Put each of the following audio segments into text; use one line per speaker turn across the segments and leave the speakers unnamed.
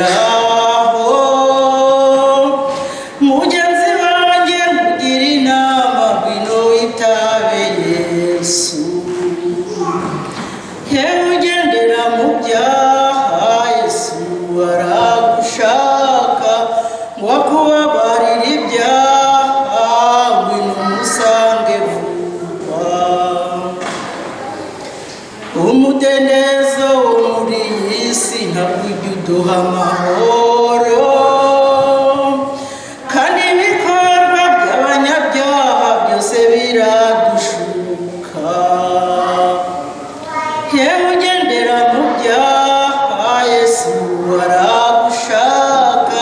rekeraho mugenzi wanjye kugira inama ngwino witabe Yesu yewe ugendera mu byaha Yesu aragushaka ngo akubabarire ibyaha ngwino umusange vuba umudendezo wo muri iyi si ntabwo ujya uduha amahoro kandi ibikorwa by'abanyabyaha byose biradushuka yewe ugendera mu byaha Yesu aragushaka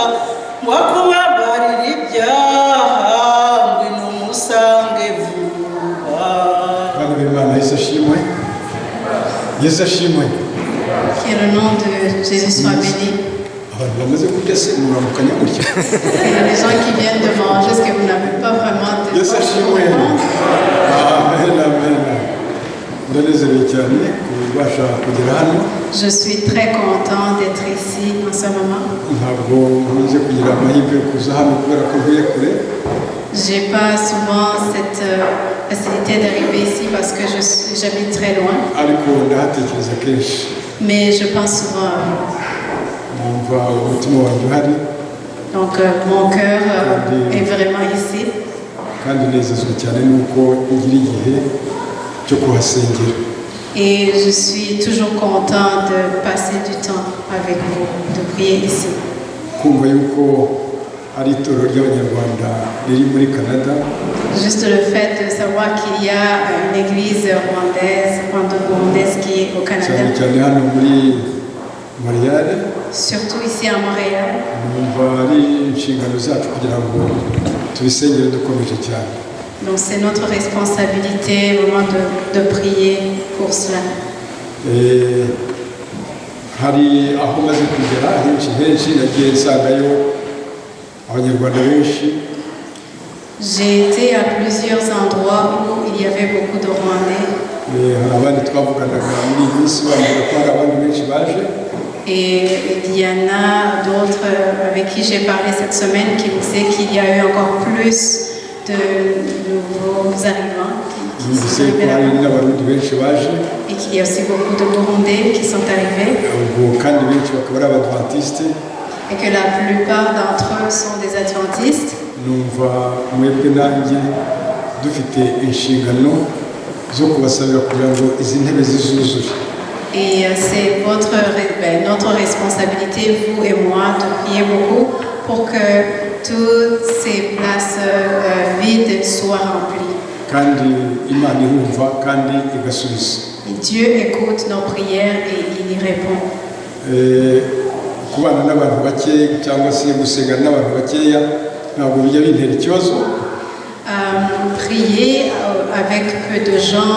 ngo akubabarire ibyaha ngwino umusange vuba.
Bana b'Imana Yesu ashimwe. Yesu ashimwe.
Que le nom de Jésus soit béni.
Abantu bamaze kudese muramukanya gutya.
Les gens qui viennent de manger, est-ce que vous n'avez pas vraiment de
Yesu ashimwe. Amen, amen. Ndanezerewe cyane kubasha kugera hano.
Je suis très content d'être ici en ce moment.
Ntabwo nkunze kugira amahirwe yo kuza hano kubera ko mvuye kure.
J'ai pas souvent cette facilité d'arriver ici parce que j'habite très loin.
Ariko ndahatekereza kenshi.
Mais je pense souvent à vous.
Numva umutima wanjye uhari.
Donc mon cœur est vraiment ici.
Kandi nezezwa cyane nuko ngira igihe cyo kuhasengera.
Et je suis toujours content de passer du temps avec vous, de prier ici.
Kumva yuko ari itorero ry'Abanyarwanda riri muri Canada.
Juste le fait de savoir qu'il y a une église rwandaise qui est au Canada.
Cyane cyane hano muri Montréal.
Surtout ici à Montréal.
Numva ari inshingano zacu kugira ngo tubisengere dukomeje cyane.
Donc c'est notre responsabilité vraiment de prier pour cela.
Hari aho maze kugera henshi nagiye nsangayo Abanyarwanda benshi.
J'ai été à plusieurs endroits où il y avait beaucoup de Rwandais.
Hari abandi twavuganaga muri iyi minsi bambwira ko hari abandi benshi baje.
Et il y en a d'autres avec qui j'ai parlé cette semaine qui me disaient qu'il y a eu encore plus de nouveaux arrivants qui sont arrivés là-bas. Et qu'il y a aussi beaucoup de Burundais qui sont arrivés. Et que la plupart d'entre eux sont des adventistes. Et c'est notre responsabilité, vous et moi, de prier beaucoup pour que toutes ces places vides soient remplies. Et Dieu écoute nos prières et il y répond. Prier avec peu de gens,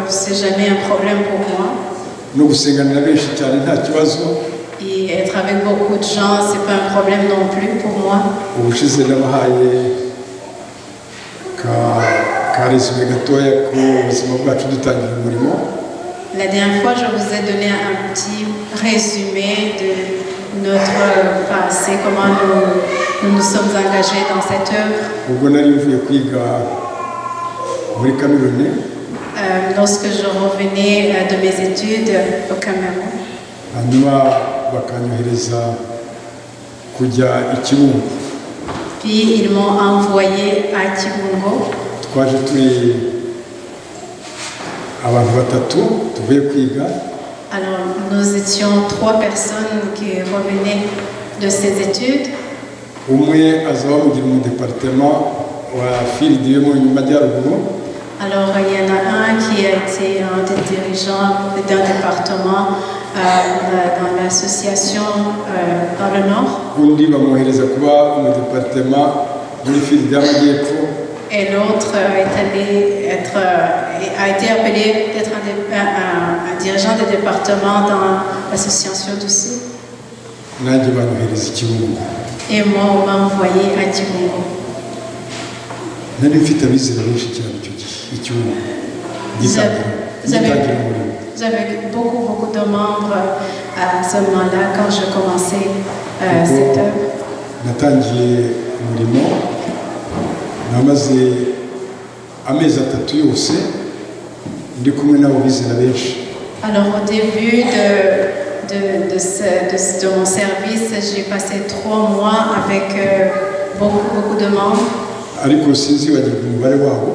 c'est jamais un problème pour moi. Et être avec beaucoup de gens, c'est pas un problème non plus pour moi. La dernière fois, je vous ai donné un petit résumé de notre passé, comment nous nous sommes engagés dans cette œuvre. Lorsque je revenais de mes études au Cameroun. Puis ils m'ont envoyé à Kibungo. Alors nous étions 3 personnes qui revenaient de ces études. Alors il y en a un qui a été un des dirigeants d'un département dans l'association dans le Nord. Et l'autre a été appelé d'être un dirigeant de département dans l'association du Sud. Et moi, on m'a envoyé à Kibungo. Vous avez beaucoup de membres à ce moment-là quand je commençais cette œuvre.
natangiye umurimo namaze amezi 3 yose ndi kumwe n'abo bizera benshi.
Alors au début de mon service, j'ai passé 3 mois avec beaucoup de membres.
Ariko sinzibagirwa umubare wabo.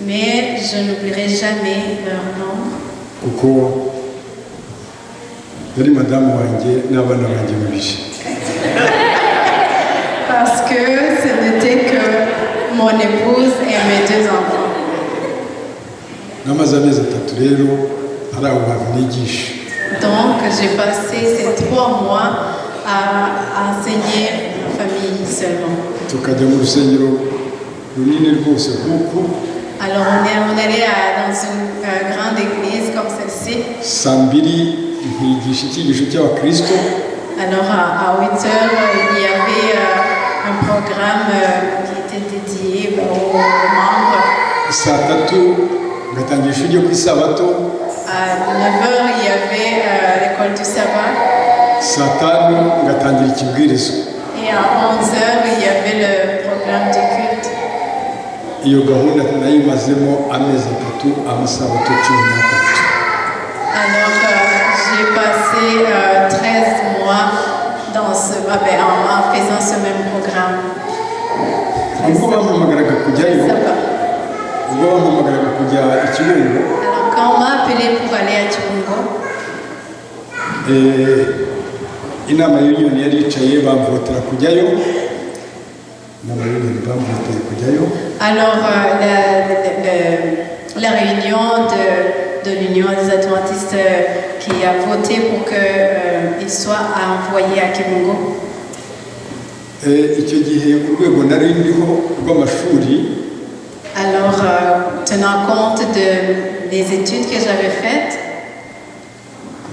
Mais je n'oublierai jamais leur nom.
Kuko yari madamu wanjye n'abana banjye babiri.
Parce que ce n'était que mon épouse et mes 2 enfants.
Namaze amezi 3 rero ari abo bantu nigisha.
Donc j'ai passé ces 3 mois à enseigner ma famille seulement.
Tukajya mu rusengero runini rwose kuko.
Alors on allait dans une grande église comme celle-ci.
Sambiri nkigisha icyigisho cy'abakristo.
Alors à 8 heures, il y avait un programme qui était dédié aux membres.
Saa 3 ngatangira ishuri ryo ku isabato.
À 9 heures, il y avait l'école du sabbat.
Saa 5 ngatangira ikibwirizo.
Et à 11 heures, il y avait le programme du culte.
Iyo gahunda nayimazemo amezi 3 amasabato 13.
Alors j'ai passé 13 mois en faisant ce même programme.
Ubwo bampamagaraga kujyayo.
Alors quand on m'a appelé pour aller à Kibungo,
inama y'union yari yicaye bamvotera kujyayo.
Alors la réunion de l'Union des Adventistes qui a voté pour qu'il soit envoyé à Kibungo.
Icyo gihe urwego nari ndiho rw'amashuri.
Alors tenant compte des études que j'avais faites,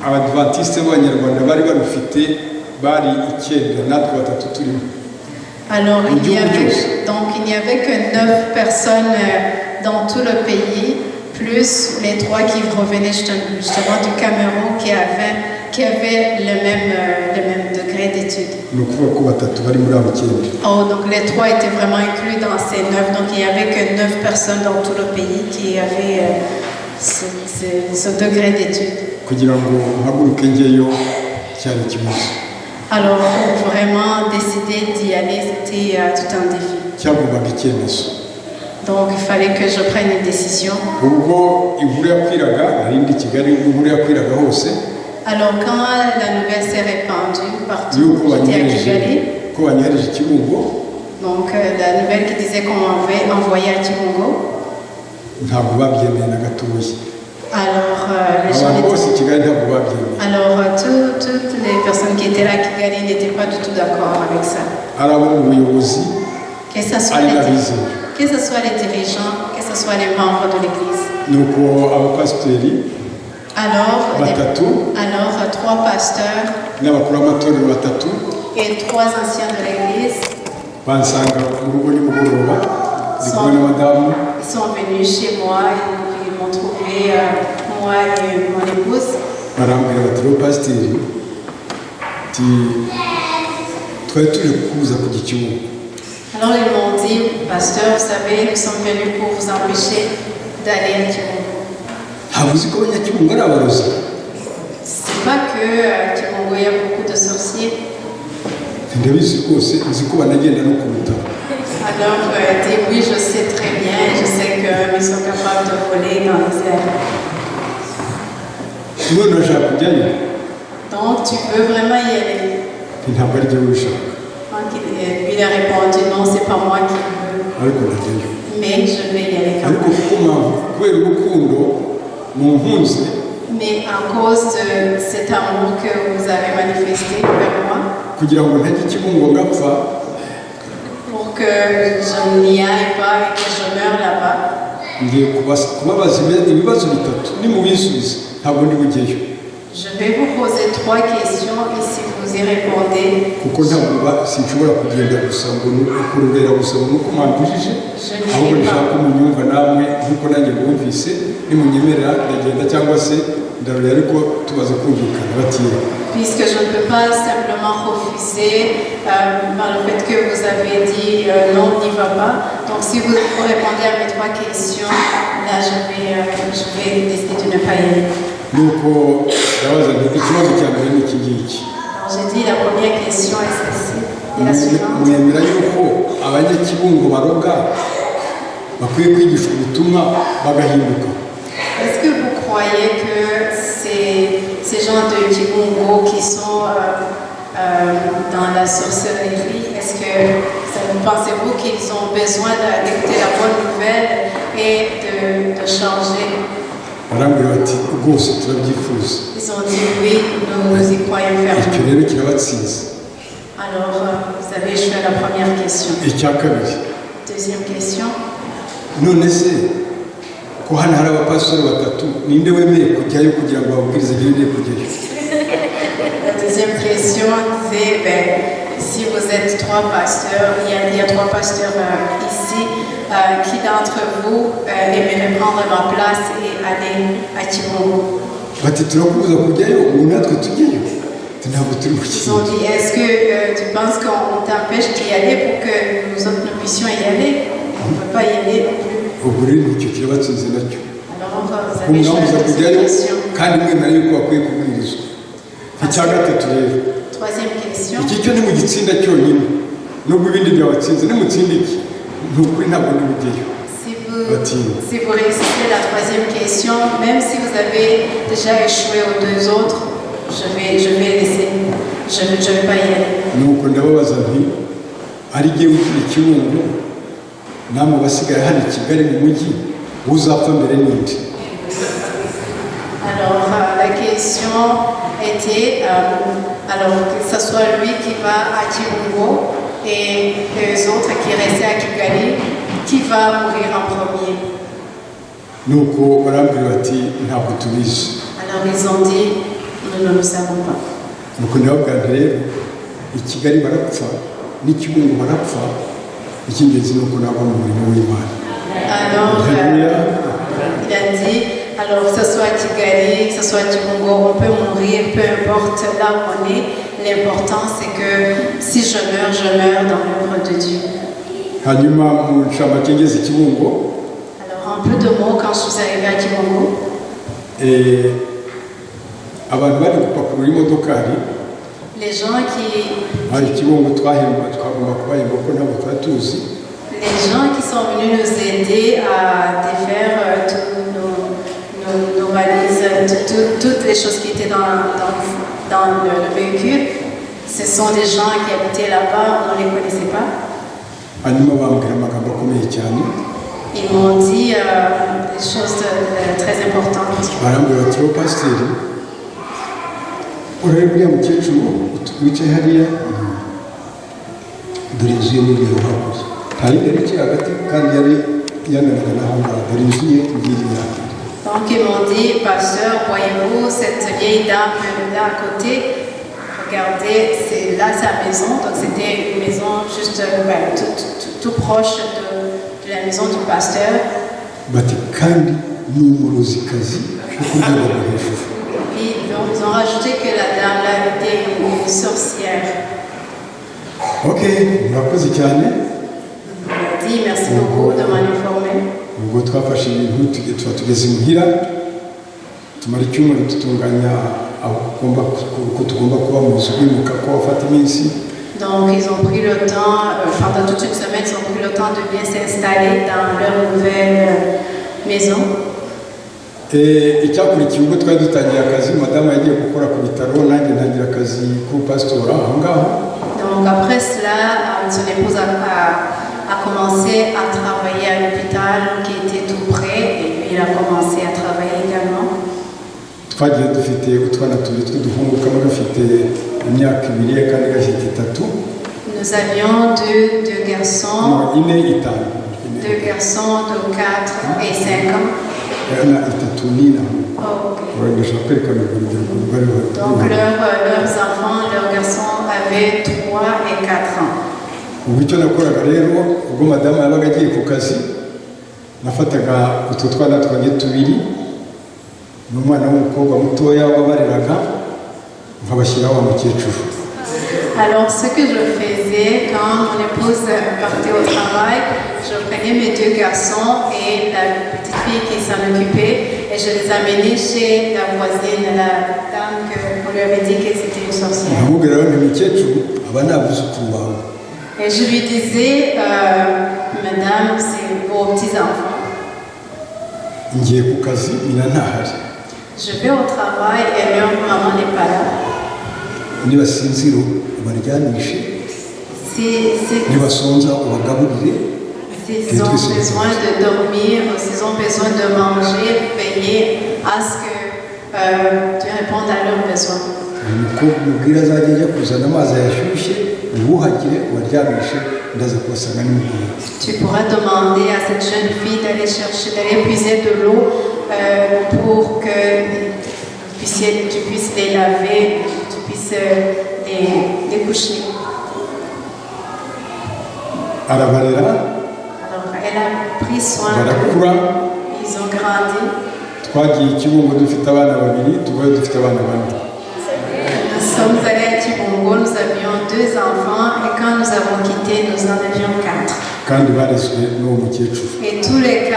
Abadventiste b'Abanyarwanda bari barufite bari 9 natwe 3 turimo.
Alors il n'y avait que 9 personnes dans tout le pays, plus les 3 qui revenaient justement du Cameroun qui avaient le même degré d'études. Oh, donc les 3 étaient vraiment inclus dans ces 9, donc il n'y avait que 9 personnes dans tout le pays qui avaient ce degré d'études. Alors pour vraiment décider d'y aller, c'était tout un défi. Donc il fallait que je prenne une décision. Alors quand la nouvelle s'est répandue partout, j'étais à Kigali. Donc la nouvelle qui disait qu'on m'avait envoyé à Kibungo. Alors les gens toutes les personnes qui étaient là à Kigali n'étaient pas du tout d'accord avec ça. Que ce soit les dirigeants, que ce soit les membres de l'église. Alors 3 pasteurs et 3 anciens de l'église sont venus chez moi et ils m'ont trouvé, moi et mon épouse. Alors ils m'ont dit, pasteur, vous savez, nous sommes venus pour vous empêcher d'aller à Kibungo. C'est pas que Kibungo, il y a beaucoup de sorciers. Alors oui, je sais très bien, je sais qu'ils sont capables de voler dans les airs. Donc tu veux vraiment y aller? Il a répondu non, c'est pas moi qui veux. Mais je vais y aller quand même. Mais à cause de cet amour que vous avez manifesté vers moi, pour que je n'y aille pas et que je meure là-bas, Je vais vous poser 3 questions et si vous y répondez,
kuko ntabwo sinshobora kugenda gusa ngo kurubera gusa nuko mwambujije ahubwo nshaka umunyumva namwe nkuko nanjye bumvise nimunyemerera ndagenda cyangwa se ndarura ariko tubaze kumvikana batiye.
Puisque je ne peux pas simplement refuser par le fait que vous avez dit non, on n'y va pas. Donc si vous répondez à mes 3 questions, là je vais décider de ne pas y aller.
Nuko ndabaza ikibazo cya mbere ni iki ngiki.
Alors j'ai dit la première question est celle-ci. Et la suivante.
Mwemera yuko abanyakibungo baroga bakwiye kwigishwa ubutumwa bagahinduka?
Est-ce que vous croyez que ces gens de Kibungo qui sont dans la sorcellerie, est-ce que pensez-vous qu'ils ont besoin d'écouter la bonne nouvelle et de changer?
Barambwira bati rwose turabyifuza.
Ils ont dit oui, nous y croyons
Icyo
fermement.
rero kirabatsinze.
Alors, vous avez échoué à la première question.
Icya kabiri,
Deuxième question.
none se ko hano hari abapasiteri batatu ninde wemeye kujyayo kugira ngo babwirize ibyo kujyayo?
La deuxième question, c'est si vous êtes 3 pasteurs, il y a 3 pasteurs ici, qui d'entre vous aimerait prendre ma place et aller à Kibungo?
Bati turakubuza kujyayo ubu natwe tujyayo? Ntabwo turi
Ils
gukina.
ont dit, est-ce que tu penses qu'on t'empêche d'y aller pour que nous autres nous puissions y aller? On ne peut pas y aller non plus.
Ubwo rero icyo kirabatsinze nacyo.
Alors, vous avez choisi
Umwambuza
la
kujyayo
deuxième question.
kandi mwemera yuko bakwiye kubwirizwa. Icya gatatu rero,
Troisième question.
iki cyo ni mu gitsinda cyonyine nubwo ibindi byabatsinze nimutsinda iki ni ukuri ntabwo ntibujyeyo.
Si vous réussissez la troisième question, même si vous avez déjà échoué aux 2 autres, je vais laisser, je ne vais pas y aller.
Nuko ndababaza nti ari jyewe ugira Kibungo namwe basigaye hano i Kigali mu mujyi uzapfa mbere n'indi?
Alors la question était, alors que ce soit lui qui va à Kibungo et les autres qui restaient à Kigali, qui va mourir en premier?
Nuko barambwira bati ntabwo tubizi.
Alors ils ont dit, nous ne le savons pas.
Nuko ndababwira rero i Kigali barapfa n'i Kibungo barapfa, icy'ingenzi ni uko nagwa mu murimo w'Imana.
Alors il a dit, alors que ce soit Kigali, que ce soit Kibungo, on peut mourir, peu importe là où on est. L'important c'est que si je meurs dans l'œuvre de Dieu.
Hanyuma mu nshamake ngeze Kibungo,
Alors un peu de mots quand je suis arrivée à Kibungo.
abantu bari gupakurura imodokari,
Les gens
hari Kibungo twagomba kubahemba ko ntabwo twari tuzi.
les gens qui sont venus nous aider à défaire tous nos valises, toutes les choses qui étaient dans le véhicule, ce sont des gens qui habitaient là-bas, on ne les connaissait pas.
Hanyuma bambwira amagambo akomeye cyane.
Ils m'ont dit des choses très importantes.
Barambwira bati wo pasiteri urebe uriya mukecuru wicaye hariya dore inzu ye n'ibiro hakurya nta yindi yari ikiri hagati kandi yari yananira n'aho ngaho dore inzu ye ngiyi myaka.
Donc ils m'ont dit, pasteur, voyez-vous cette vieille dame là à côté? Regardez, là c'est la maison, donc c'était une maison juste tout proche de la maison du pasteur.
Bati kandi ni umurozikazi kuko ndabona hejuru.
Puis ils ont rajouté que la dame là était une sorcière.
Ok, murakoze cyane.
Il m'a dit merci beaucoup de m'en informer.
Ubwo twafashe ibintu tuba tugeze imuhira tumara icyumweru dutunganya uko tugomba kuba mu nzu bimuka ko bafata iminsi.
Donc ils ont pris le temps, pendant toute une semaine, ils ont pris le temps de bien s'installer dans leur nouvelle maison.
Icyakurikiye ubwo twari dutangiye akazi, madamu yagiye gukora ku bitaro, nanjye ntangira akazi k'ubupasitora aho ngaho.
Donc après cela, son épouse a commencé à travailler à l'hôpital qui était tout près et puis il a commencé à travailler également.
Twagiye dufite utwana tubiri tw'uduhungu, kamwe gafite imyaka 2 kandi gafite 3.
Nous avions deux garçons, 2 garçons de 4 et 5 ans.
na itatu n'ina
Oh, ok.
ndashaka kwerekana urwo rugero rwari
Donc leurs enfants, leurs garçons avaient 3 et 4 ans.
ubu icyo nakoraga rero ubwo madamu yabaga agiye ku kazi nafataga utwo twana twanjye tubiri n'umwana w'umukobwa mutoya wabareraga nkabashyiraho wa mukecuru.
Alors, ce que je faisais quand mon épouse partait au travail, je prenais mes 2 garçons et la petite fille qui s'en occupait et je les amenais chez la voisine, la dame qu'on lui avait dit que c'était une sorcière.
nkamubwira rero nti mukecuru aba ni abuzukuru bawe.
Et je lui disais, Madame, c'est vos petits-enfants.
ngiye ku kazi nyina ntahari,
Je vais au travail et leur maman n'est pas là.
nibasinzira ubaryamishe,
Si
nibasonza ubagaburire,
s'ils ont besoin de dormir, s'ils ont besoin de manger, veillez à ce que tu répondes à leurs besoins.
umukobwa umubwira azajya ajya kuzana amazi yashyushye uwuhagire ubaryamishe ndaza kubasanga nimugoroba.
Tu pourras demander à cette jeune fille d'aller chercher, d'aller puiser de l'eau pour que tu puisses les laver, tu puisses les coucher.
arabarera
Alors, elle a pris soin
barakura,
d'eux. Ils ont grandi.
twagiye i Kibungo dufite abana babiri tubaye dufite abana bane.
Nous sommes allés à Kibungo, nous avions 2 enfants et quand nous avons quitté, nous en avions 4.
kandi barezwe n'uwo mukecuru
Et tous les 4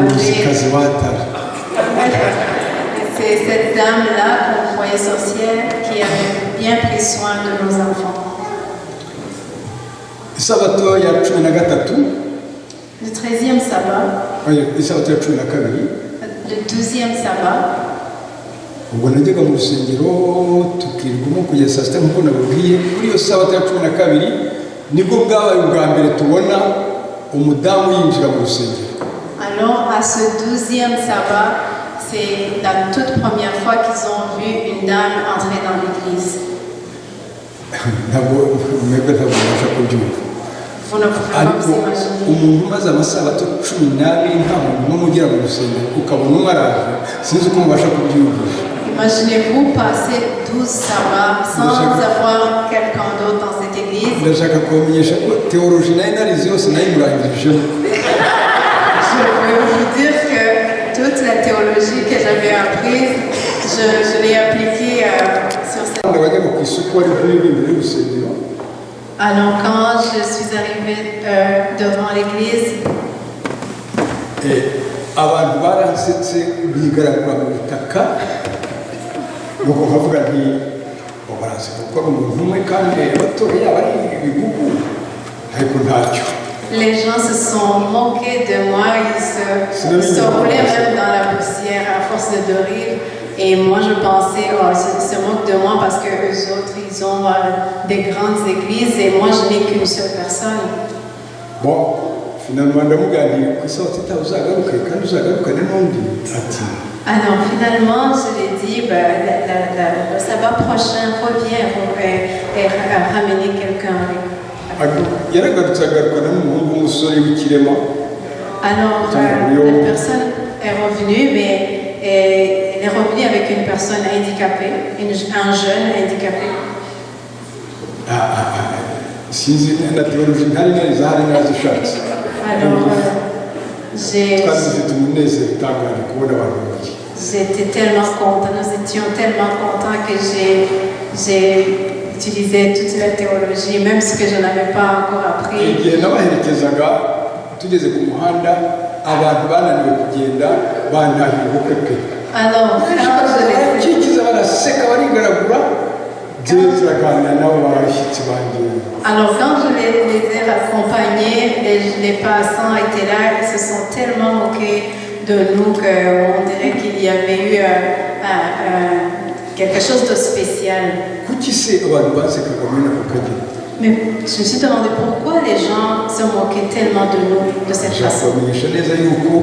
umuzikazi watara.
c'est cette dame-là qu'on croyait sorcière qui avait bien pris soin de nos enfants.
isabato ya 13
Le 13e sabbat,
isabato ya 12
le 12e sabbat,
ubwo najyaga mu rusengero tukirwamo kugeza saa sita nk'uko nababwiye. kuri iyo sabato ya 12 nibwo bwabaye ubwa mbere tubona umudamu yinjira mu rusengero.
alors à ce 12e sabbat, c'est la toute première fois qu'ils ont vu une dame entrer dans l'église.
ntabwo mwebwe ntabwo mubasha kubyumva,
Vous ne pouvez pas
ariko
vous imaginer.
umuntu umaze amasabato 12 nta muntu n'umwe ugera mu rusengero ukabona umwe araje, sinzi uko mubasha kubyiyumvisha.
Imaginez-vous passer 12 sabbats sans avoir quelqu'un d'autre dans cette église.
ndashaka kubamenyesha ko teoloji nayo narize yose nayimurangirijeho.
Je peux vous dire que toute la théologie que j'avais apprise, je l'ai appliquée sur cette.
wajyaga ku isoko wari uri imbere y'urusengero,
Alors quand je suis arrivée devant l'église,
abantu baransetse bigaragura mu butaka, nuko nkavuga nti baranseka kuko ari umuntu umwe kandi batoya yaba ari ibigugu, ariko ntacyo.
les gens se sont moqués de moi, ils se roulaient même dans la poussière à force de rire. Et moi je pensais, oh, ils se moquent de moi parce que eux autres, ils ont des grandes églises et moi je n'ai qu'une seule personne.
Bon, finalement ndamubwira nti ku isabato itaha uzagaruke kandi uzagarukane n'undi. Ati
Alors finalement, je l'ai dit, le sabbat prochain, reviens et ramener quelqu'un avec.
yaragarutse agarukana n'umuhungu w'umusore w'ikirema.
Alors la personne est revenue, mais elle est revenue avec une personne handicapée, un jeune handicapé.
sinzi na teoloji ntari neza hari nazishatse.
Alors
twari dufite umunezero utangaje kubona abantu babiri.
j'étais tellement contente, nous étions tellement contents que j'ai utilisé toute la théologie, même ce que je n'avais pas encore appris.
igihe nabaherekezaga tugeze ku muhanda abantu bananiwe kugenda bantahira ubukwe bwe.
Alors quand je les
kikiza baraseka barigaragura turaganira nabo barashyitsi banjye.
Alors quand je les ai accompagnés, les passants étaient là, ils se sont tellement moqués de nous qu'on dirait qu'il y avait eu quelque chose de spécial.
kuki se abantu basekaga muri ako kageni?
Mais je me suis demandé pourquoi les gens se moquaient tellement de nous de cette
nshaka
façon.
kubamenyesha neza yuko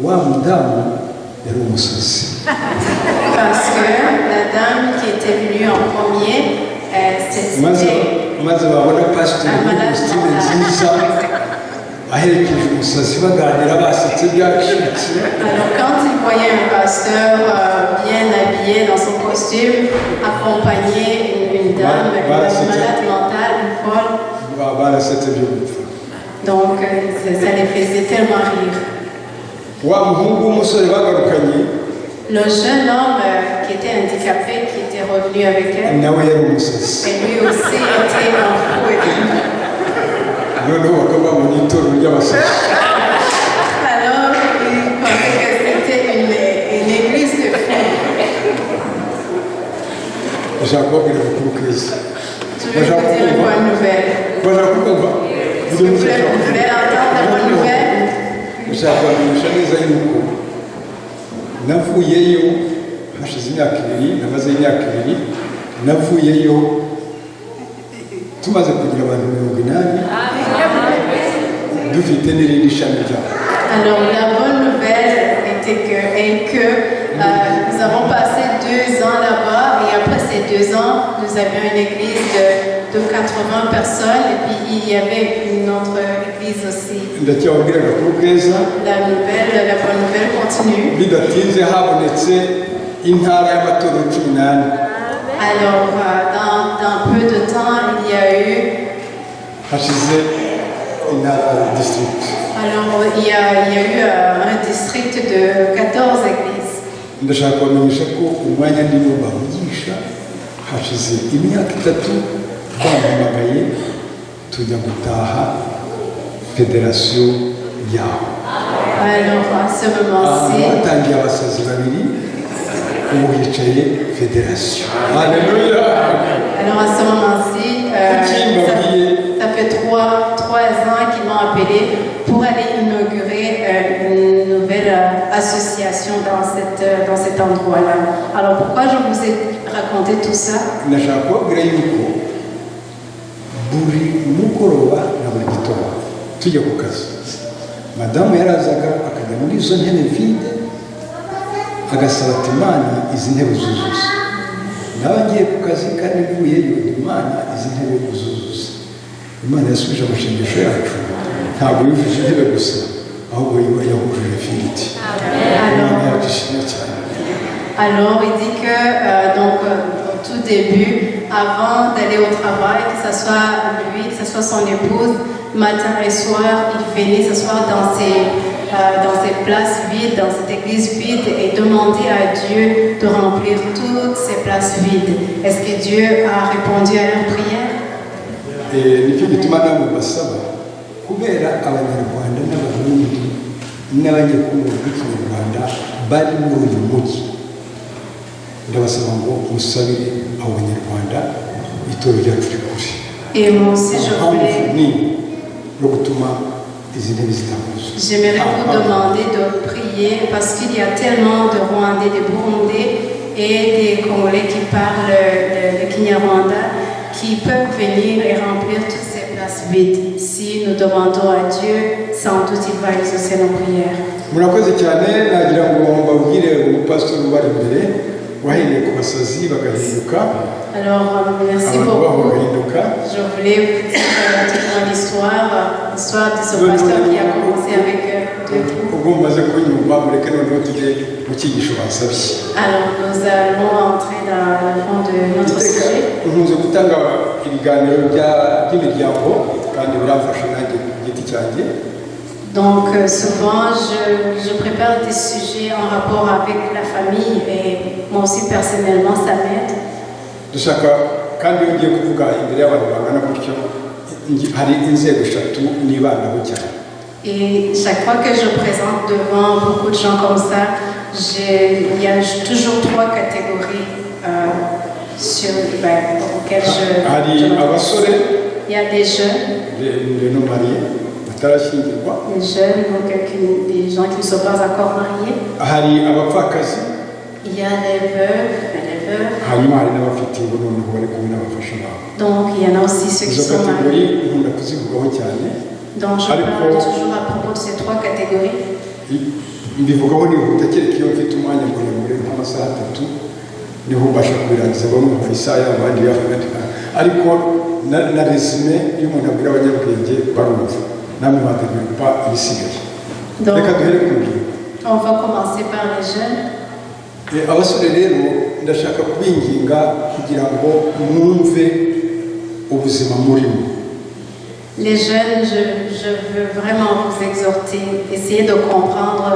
wa mudamu yari umusazi.
Parce que la dame qui était venue en premier,
maze
c'était
babona pasiteri
un malade
Christine nziza
mental.
aherekeje umusazi baganira basetse byacitse.
Alors quand il voyait un pasteur bien habillé dans son costume, accompagner une dame, une malade mentale, une folle,
barasetse byo gupfa.
donc ça les faisait tellement rire.
Wa muhungu w'umusore bagarukanye,
le jeune homme qui était handicapé, qui était revenu avec elle,
nawe yari umusazi.
et lui aussi était un fou.
Noneho bakaba mu itorero ry'abasazi.
Alors il pensait que c'était une église de fous.
Bashaka kubabwira amakuru keza.
Je vais vous dire une bonne nouvelle.
Bashaka kumva.
Vous voulez entendre la bonne nouvelle?
Bashaka kubamenyesha neza yuko navuyeyo hashize imyaka ibiri, namaze imyaka ibiri, navuyeyo tumaze kugira abantu 80 dufite n'irindi shami ryabo.
Alors la bonne nouvelle était que nous avons passé 2 ans là-bas et après ces 2 ans, nous avions une église de 80 personnes et puis il y avait une autre église aussi.
Ndacyababwira agakuru keza.
La bonne nouvelle continue.
Bidatinze habonetse intara y'amatorero 18.
Alors dans peu de temps, il y a eu
hashize intara district.
Alors il y a eu un district de 14 églises.
Ndashaka kubamenyesha ko umwanya ndimo bavugisha hashize imyaka 3 bampamagaye tujya gutaha federasiyo yaho.
Alors à ce moment-ci,
batangiye abasazi babiri, ubu hicaye federasiyo. Alléluia.
Alors à ce moment-ci, ça fait 3 ans qu'ils m'ont appelé pour aller inaugurer une nouvelle association dans cet endroit-là. Alors pourquoi je vous ai raconté tout ça?
Ndashaka kubabwira yuko buri mugoroba na buri gitondo tujya ku kazi, madamu yarazaga akajya muri izo ntebe vide agasaba ati Imana izi ntebe uzuzuze. Nawe agiye ku kazi kandi mvuyeyo, Imana izi ntebe uzuzuze. Imana yasubije amashengesho yacu, ntabwo yujuje intebe gusa ahubwo yahujuje vide. Imana yacu ishimwe cyane.
Alors il dit que donc au tout début, avant d'aller au travail, que ce soit lui, que ce soit son épouse, matin et soir, il venait s'asseoir dans ces places vides, dans cette église vide et demander à Dieu de remplir toutes ces places vides. Est-ce que Dieu a répondu à leurs prières?
Nicyo gituma namwe basaba kubera abanyarwanda n'abarundi n'abanyekongo b'ikinyarwanda bari muri uyu mujyi, ndabasaba ngo musabire abanyarwanda itorero ryacu rikure.
Et moi aussi je voulais j'aimerais vous demander de prier parce qu'il y a tellement de Rwandais, de Burundais et des Congolais qui parlent le Kinyarwanda qui peuvent venir et remplir toutes ces places vides. Si nous demandons à Dieu, sans doute il va exaucer nos prières.
Murakoze cyane, nagira ngo mbabwire umupastori ubari imbere wahereye ku basazi bagahinduka.
Alors merci beaucoup. Je voulais vous dire toute l'histoire de ce pasteur qui a commencé avec deux fous. Alors nous allons entrer dans le fond de notre sujet. Donc souvent je prépare des sujets en rapport avec la famille et moi aussi personnellement ça m'aide. Et chaque fois que je présente devant beaucoup de gens comme ça, il y a toujours 3 catégories auxquelles je il y a des jeunes, des jeunes, donc des gens qui ne sont pas encore mariés. Il y a les veuves. Donc il y en a aussi ceux qui sont mariés. Donc je parle toujours à propos de ces 3 catégories.
namwe bategurirwa ibisigaye
Donc,
reka duhere ku rubyiruko
on va commencer par les jeunes.
abasore rero ndashaka kubinginga kugira ngo mwumve ubuzima murimo.
Les jeunes, je veux vraiment vous exhorter, essayer de comprendre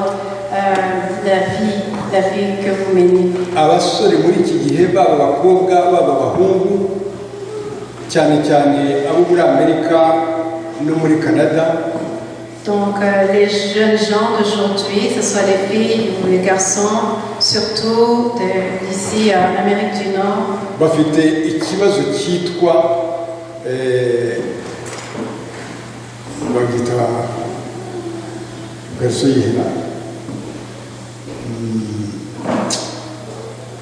la vie que vous menez.
Abasore muri iki gihe baba abakobwa baba abahungu cyane cyane abo muri Amerika no muri Canada.
Donc les jeunes gens d'aujourd'hui, que ce soit les filles ou les garçons, surtout d'ici en Amérique du Nord,
bafite ikibazo cyitwa bagita garso yihera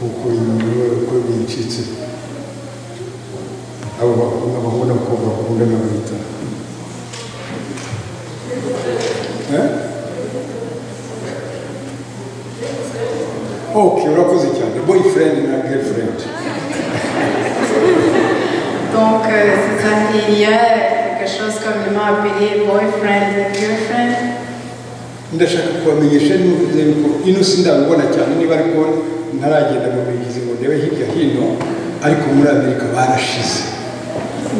uko bincitse abo bahungu n'abakobwa bakunda n'abita ok, urakoze cyane, boyfriend na girlfriend.
Donc c'est ça, il y a quelque chose comme le mot appelé boyfriend et girlfriend.
Ndashaka kubamenyesha n'uvuze yuko ino sindabibona cyane niba ariko ntaragenda mu bigizi ngo ndebe hirya hino ariko muri Amerika barashize.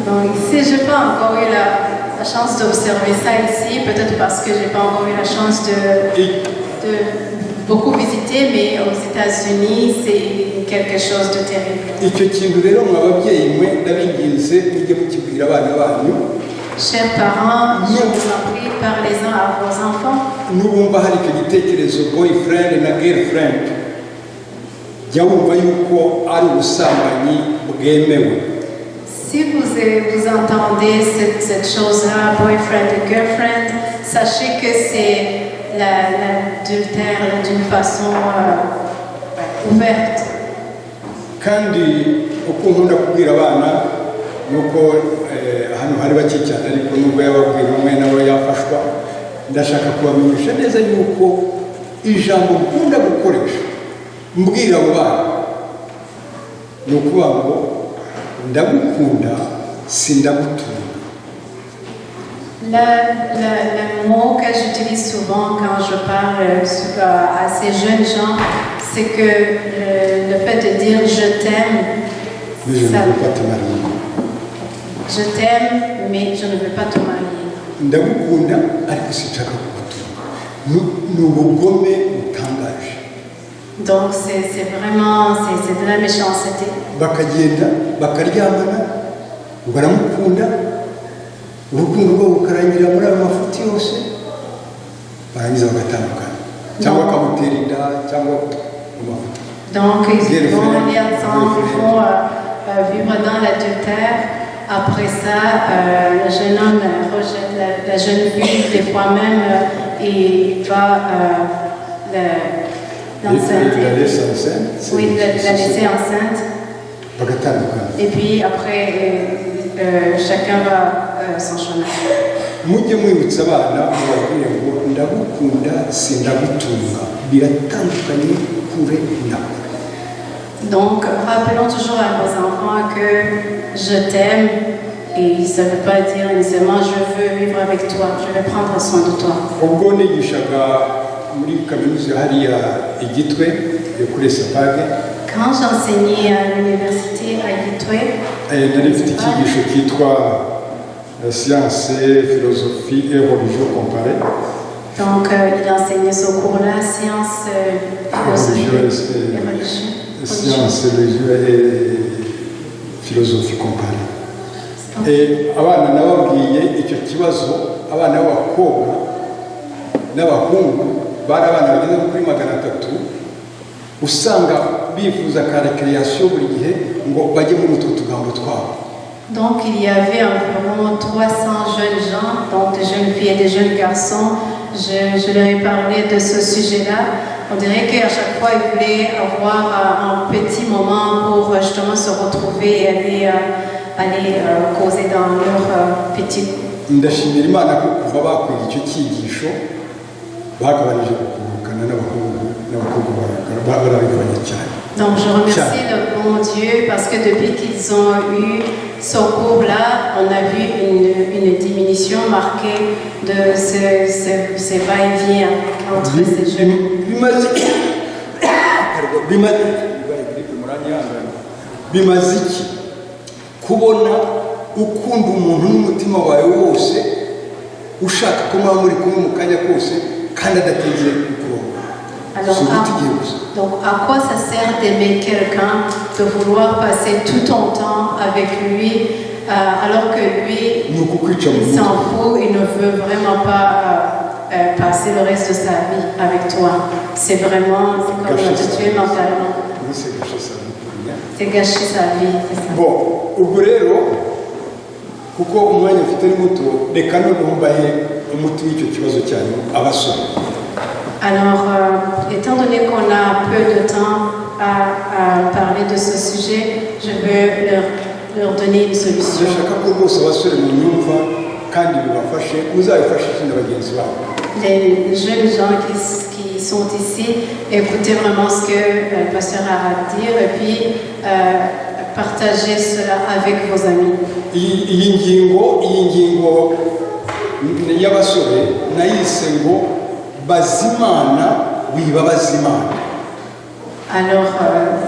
Donc ici j'ai pas encore eu la chance d'observer ça ici, peut-être parce que j'ai pas encore eu la chance de beaucoup visiter, mais aux États-Unis c'est quelque chose de terrible.
Icyo kintu rero mwababyeyi mwe ndabinginze mujye mukibwira abana banyu.
Chers parents, je vous en prie, parlez-en à vos enfants.
Nubumva hari icyo gitekerezo boyfriend na girlfriend, jya wumva yuko ari ubusambanyi bwemewe.
Si vous entendez cette chose-là, boyfriend et girlfriend, sachez que c'est l'adultère d'une façon ouverte.
Kandi uko nkunda kubwira abana nuko hano hari bake cyane ariko nubwo yababwira umwe nawe yafashwa, ndashaka kubamenyesha neza yuko ijambo nkunda gukoresha mbwira abo bana ni ukuvuga ngo ndagukunda sindagutunga.
Le mot que j'utilise souvent quand je parle à ces jeunes gens, c'est que le fait de dire je t'aime,
Mais je ne veux pas te marier.
Je t'aime, mais je ne veux pas te marier.
Ndagukunda ariko sinshaka kugutunga. Ni ubugome butangaje.
Donc c'est vraiment c'est de la méchanceté.
Bakagenda bakaryamana baramukunda urukundo rwo bukarangira muri ayo mafuti yose barangiza bagatandukana cyangwa akamutera inda cyangwa amafuti.
Donc ils vont aller ensemble, ils vont vivre dans l'adultère. Après ça, le jeune homme rejette la jeune fille, des fois même il va l'enceinte.
La laisse enceinte.
Oui, la laisser enceinte. Et puis après, chacun va son chemin.
Mujye mwibutsa abana mubabwire ngo ndagukunda sindagutunga biratandukanye kure na kure.
Donc rappelons toujours à nos enfants que je t'aime et ça ne veut pas dire nécessairement je veux vivre avec toi, je vais prendre soin de toi.
Ubwo nigishaga muri kaminuza hariya Igitwe yo kuri Sapage.
Quand j'enseignais à l'université à Gitwe,
nari mfite icyigisho cyitwa science, philosophie et religion comparée.
Donc il enseignait ce cours-là, science, philosophie et religion.
Science, religion et philosophie comparée. Et abana nababwiye icyo kibazo, abana b'abakobwa n'abahungu bari abana bageze kuri 300 usanga bifuza ka recreation buri gihe ngo bajye muri utwo tugambo twabo.
Donc il y avait environ 300 jeunes gens, donc des jeunes filles et des jeunes garçons. Je leur ai parlé de ce sujet-là. On dirait qu'à chaque fois, ils voulaient avoir un petit moment pour justement se retrouver et aller causer dans leur petit.
Ndashimira Imana ko kuva bakwiga icyo cyigisho bakabanije gukurukana n'abakobwa barabigabanya cyane.
Donc je remercie le bon Dieu parce que depuis qu'ils ont eu ce cours-là, on a vu une diminution marquée de ces va-et-vient entre ces jeunes.
bimaze iki kubona ukunda umuntu n'umutima wawe wose ushaka ko muba muri kumwe mu kanya kose kandi adatinze kukuronka.
Donc à quoi ça sert d'aimer quelqu'un, de vouloir passer tout ton temps avec lui alors que lui il s'en fout, il ne veut vraiment pas passer le reste de sa vie avec toi. C'est vraiment comme te tuer mentalement. C'est gâcher sa vie, c'est ça.
Bon, ubwo rero kuko umwanya ufite ni muto reka noneho mbahe umuti w'icyo kibazo cyanyu abasore.
Alors, étant donné qu'on a peu de temps à parler de ce sujet, je veux leur donner une solution. Les jeunes gens qui sont ici, écoutez vraiment ce que le pasteur a à dire et puis partagez cela avec vos amis.
Iyi ngingo y'abasore nayise ngo bazimana wiba bazimana.
Alors,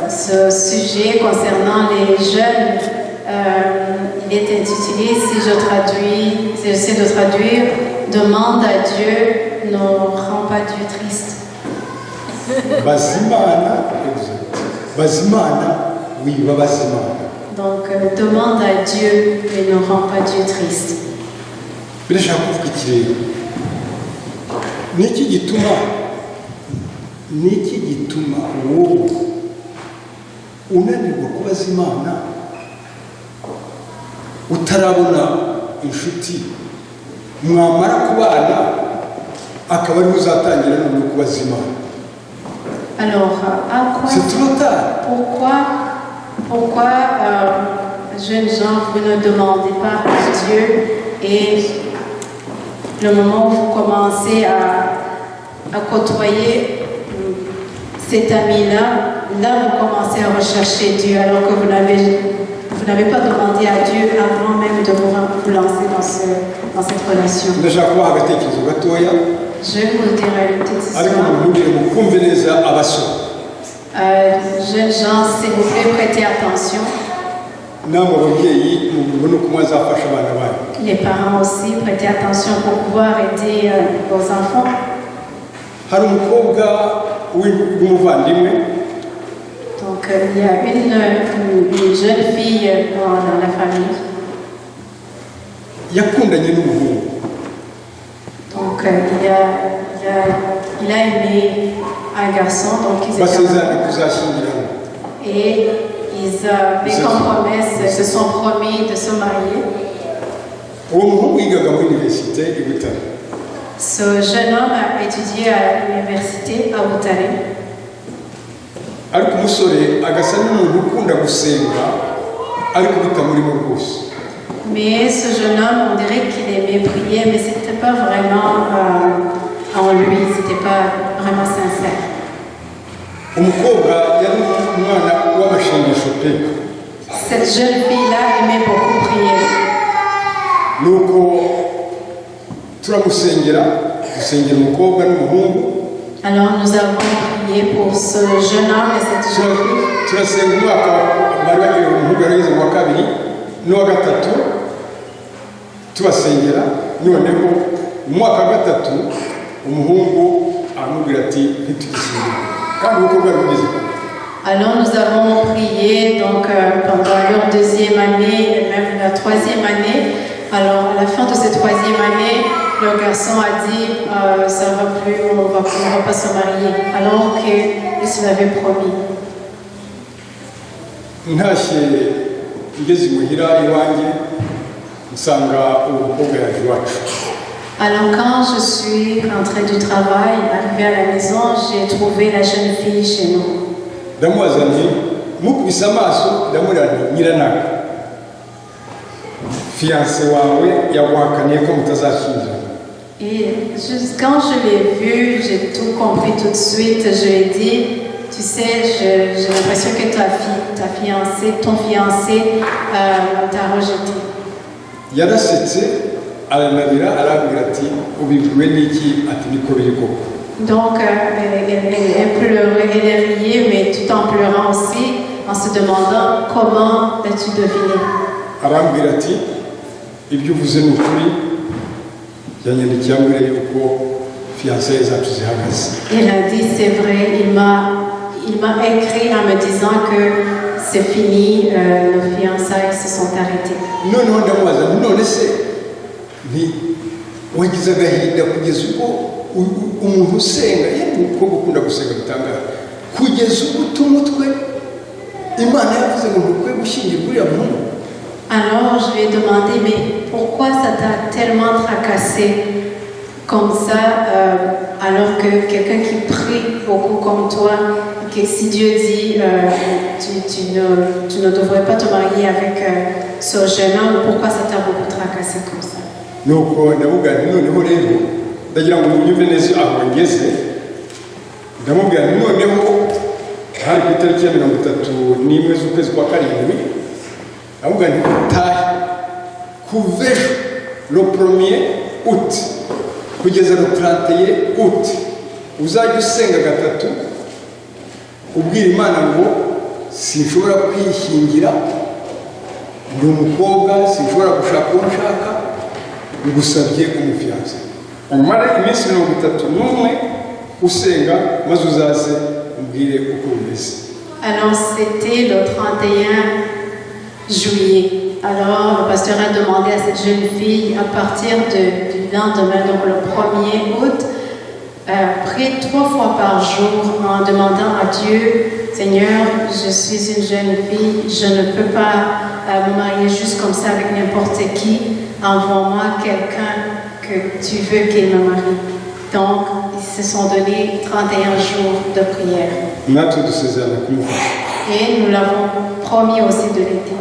ce sujet concernant les jeunes, il est intitulé, si j'essaie de traduire, demande à Dieu, ne rend pas Dieu triste.
Bazimana wiba bazimana.
Donc, demande à Dieu, mais ne rend pas Dieu triste.
Birashaka kuvuga iki rero? Niki gituma wowe unanirwa kubaza Imana utarabona inshuti mwamara kubana akaba ari uzatangira no kubaza Imana?
Alors, à quoi?
C'est trop tard.
Pourquoi jeunes gens, vous ne demandez pas à Dieu et le moment où vous commencez à côtoyer cet ami-là, là vous commencez à rechercher Dieu alors que vous n'avez pas demandé à Dieu avant même de vous lancer dans cette relation. Je vous dirai une petite histoire. Jeunes gens, s'il vous plaît, prêtez attention. Les parents aussi, prêtez attention pour pouvoir aider vos enfants. Donc il y a une jeune fille dans la famille. Donc il a aimé un garçon, donc ils et ils avaient comme promesse, ils se sont promis de se marier. Ce jeune homme a étudié à l'université à Butare. Mais ce jeune homme, on dirait qu'il aimait prier, mais ce n'était pas vraiment en lui, ce n'était pas vraiment sincère. Cette jeune fille-là aimait beaucoup prier. Alors nous avons prié pour ce jeune homme et cette jeune fille. Alors nous avons prié donc, pendant leur deuxième année et même la troisième année. Alors à la fin de cette troisième année, le garçon a dit ça ne va plus, on ne va pas se marier, alors qu'il se l'avait promis. Alors quand je suis rentrée du travail, arrivée à la maison, j'ai trouvé la jeune fille chez nous. Et quand je l'ai vue, j'ai tout compris tout de suite. Je lui ai dit, tu sais, j'ai l'impression que ton fiancé t'a rejeté.
yarasetse aranarira arabwira ati ubibwiwe n'iki ati niko biri koko.
Donc elle pleurait, elle riait, mais tout en pleurant aussi, en se demandant comment as-tu deviné.
arambwira ati ibyo uvuze ni ukuri yanyandikiye ambwira yuko fiançailles zacu zihagaze.
Il a dit c'est vrai, il m'a écrit en me disant que c'est fini, nos fiançailles se sont arrêtées.
noneho ndamubaza none se wagize agahinda kugeza ubwo umuntu usenga yemwe uko gukunda gusenga bitangaje kugeza ubwo utumutwe Imana yavuze ngo ntukwiye gushyingirwa uriya muntu.
Alors je lui ai demandé, mais pourquoi ça t'a tellement tracassé comme ça, alors que quelqu'un qui prie beaucoup comme toi, que si Dieu dit tu ne devrais pas te marier avec ce jeune homme, pourquoi ça t'a beaucoup tracassé comme ça?
nuko ndamubwira nti noneho rero ndagira ngo unyumve neza aho ngeze. ndamubwira nti noneho hari ku itariki ya 31 z'ukwezi kwa karindwi ndamubwira nti utahe kuva ejo le 1er août kugeza le 31 août uzajya usenga gatatu ubwira Imana ngo sinshobora kwishingira ndi umukobwa sinshobora gushaka uwo nshaka ngusabye umufianse umare iminsi 31 usenga maze uzaze umbwire uko bimeze.
Alors c'était le 31 juillet. Alors le pasteur a demandé à cette jeune fille à partir du lendemain, donc le 1er août, prie 3 fois par jour en demandant à Dieu, Seigneur, je suis une jeune fille, je ne peux pas me marier juste comme ça avec n'importe qui, envoie-moi quelqu'un que tu veux qu'il me marie. Donc ils se sont donnés 31 jours de prière.
natwe dusezerana kumufasha.
Et nous l'avons promis aussi de l'aider.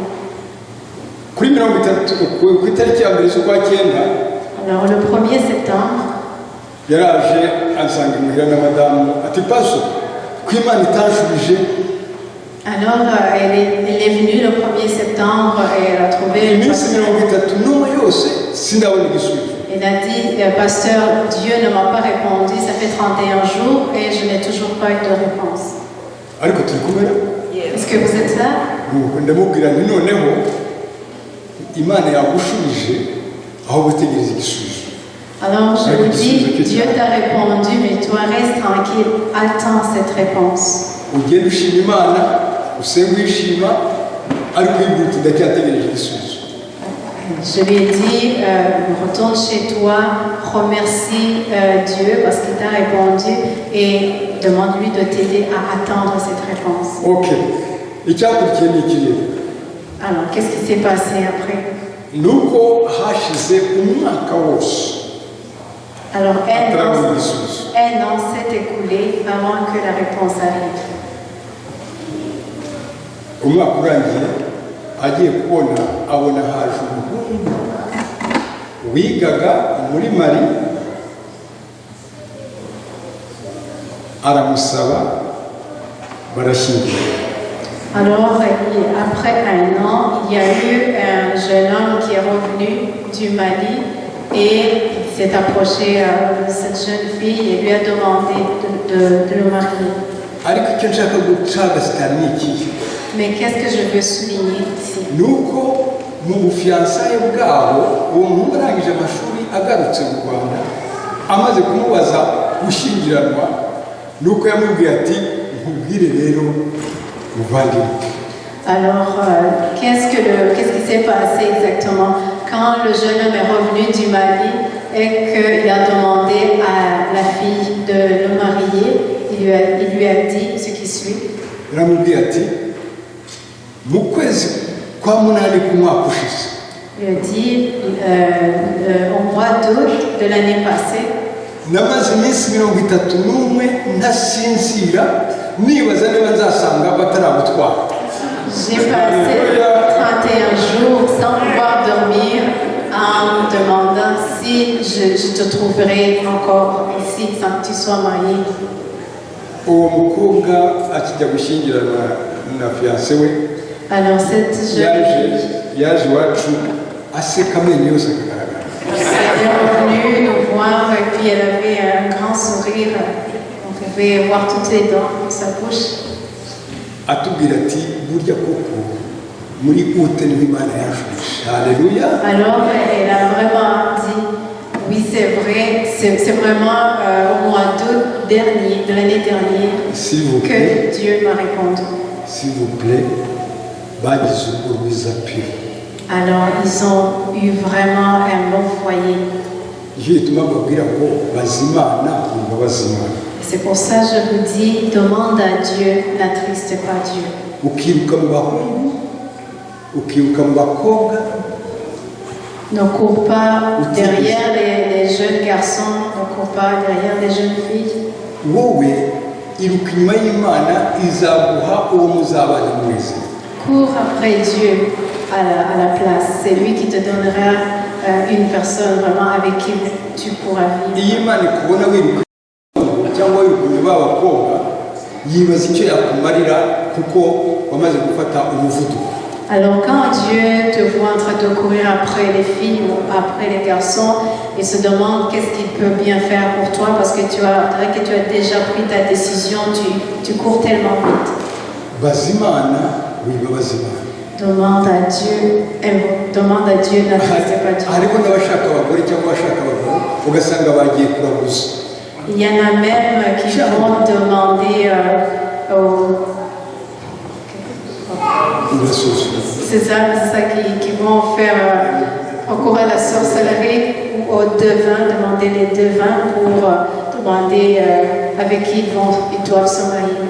kuri 30 ku itariki ya 1 z'ukwa 9
Alors le 1er septembre,
yaraje ansanga imuhira na madamu ati paso ko Imana itanshubije.
alors elle est venue le 1er septembre et elle a trouvé le
iminsi
pasteur.
30 yose sindabona igisubizo.
Elle a dit, pasteur, Dieu ne m'a pas répondu, ça fait 31 jours et je n'ai toujours pas eu de réponse.
ariko turi kumwe.
Est-ce que vous êtes là?
nuko ndamubwira nti noneho Imana yagushubije aho gutegereza igisubizo.
Alors je lui dis, Dieu t'a répondu, mais toi reste tranquille, attends cette réponse.
ugenda ushima Imana usenga wishima ariko ibuti ndacyategereje igisubizo.
Je lui ai dit, retourne chez toi, remercie Dieu parce qu'il t'a répondu et demande-lui de t'aider à attendre cette réponse.
Ok, icyakurikiye ni iki rero?
Alors, qu'est-ce qui s'est passé après?
nuko hashize umwaka wose
Alors,
atarabona igisubizo.
un an s'est écoulé avant que la réponse arrive.
umwaka urangiye agiye kubona abona haje umuhungu wigaga muri Mali aramusaba barashyingira.
Alors, après un an, il y a eu un jeune homme qui est revenu du Mali et il s'est approché de cette jeune fille et lui a demandé de le marier.
ariko icyo nshaka gucagasita ni iki?
Mais qu'est-ce que je veux souligner ici?
nuko mu bufiansaye bwabo uwo muhungu arangije amashuri agarutse mu Rwanda amaze kumubaza gushyingiranwa nuko yamubwiye ati nkubwire rero muvandimwe.
Alors, qu'est-ce qui s'est passé exactement? Quand le jeune homme est revenu du Mali et qu'il a demandé à la fille de le marier, il lui a dit ce qui suit.
yaramubwiye ati mu kwezi kwa munani k'umwaka ushize
Il a dit au mois d'août de l'année passée,
namaze iminsi 31 ntasinzira nibaza niba nzasanga bataragutwara.
j'ai passé 31 jours sans pouvoir dormir en me demandant si je te trouverai encore ici sans que tu sois marié.
uwo mukobwa akijya gushyingiranwa na fiancé we
Alors cette jeune
yaje iwacu aseka amenyo yose akagaragara.
elle est venue nous voir et puis elle avait un grand sourire. On pouvait voir toutes les dents dans sa bouche.
atubwira ati burya koko muri ute niho Imana yashubije. Alléluia.
Alors elle a vraiment dit, oui c'est vrai, c'est vraiment au mois d'août dernier, de l'année dernière,
S'il vous
que
plaît,
Dieu m'a répondu.
s'il vous plaît, bagize urwiza pe.
Alors ils ont eu vraiment un bon foyer.
Nicyo gituma babwira ngo bazimana kumva bazimana.
C'est pour ça que je vous dis, demande à Dieu, n'attriste pas Dieu.
Ukiruka mu bahungu, ukiruka mu bakobwa,
Ne cours pas derrière les jeunes garçons, ne cours pas derrière les jeunes filles.
wowe iruka inyuma y'Imana izaguha uwo muzabana mwese.
Cours après Dieu à la place. C'est lui qui te donnera une personne vraiment avec qui tu pourras vivre.
Iyo Imana ikubona wiruka cyangwa wiruka ba bakobwa yibaza icyo yakumarira kuko wamaze gufata umuvuduko.
Alors quand Dieu te voit en train de courir après les filles ou après les garçons, il se demande qu'est-ce qu'il peut bien faire pour toi parce que tu as déjà pris ta décision, tu cours tellement vite.
Bazimana wiba bazimana.
Demande à Dieu, n'attriste pas Dieu.
Ariko n'abashaka abagore cyangwa abashaka abagabo ugasanga bagiye kuraguza.
Il y en a même qui vont demander c'est ça qui vont faire recours à la sorcellerie ou au devin, demander les devins pour demander avec qui ils doivent se marier.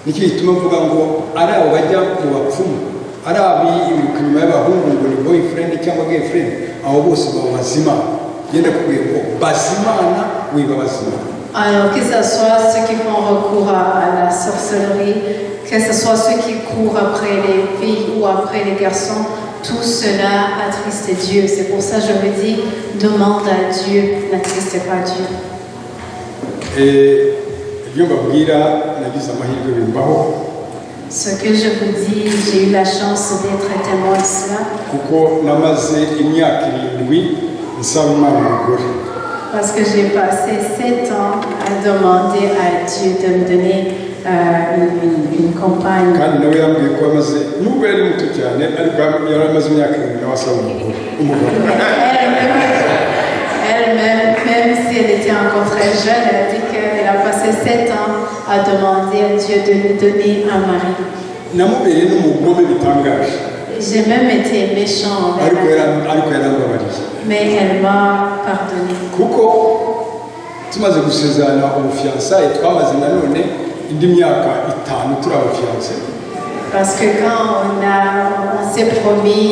Nicyo gituma mvuga ngo ari abo bajya mu bapfumu, ari abiruka inyuma y'abahungu ngo ni boyfriend cyangwa girlfriend, abo bose baba bazimana. Yenda kubwira ngo bazimana wiba bazimana.
Alors que ce soit ceux qui font recours à la sorcellerie, que ce soit ceux qui courent après les filles ou après les garçons, tout cela attriste Dieu. C'est pour ça que je me dis, demande à Dieu, n'attriste pas Dieu.
Ibyo mbabwira nagize amahirwe bimbaho.
Ce que je vous dis, j'ai eu la chance d'être témoin de cela.
Kuko namaze imyaka 7 nsaba Imana umugore.
Parce que j'ai passé 7 ans à demander à Dieu de me donner une compagne.
Kandi nawe yambwiye ko amaze nubwo yari muto cyane ariko yari amaze imyaka 7 nawe asaba umugore.
Elle-même, même si elle était encore très jeune, elle a dit qu'elle a passé 7 ans à demander à Dieu de lui donner un mari.
Namubere n'umugome bitangaje.
J'ai même été méchant envers elle, mais elle m'a pardonné.
Kuko tumaze gusezerana ubufiançailles twamaze nanone indi myaka 5 turi abafiançailles.
Parce que quand on s'est promis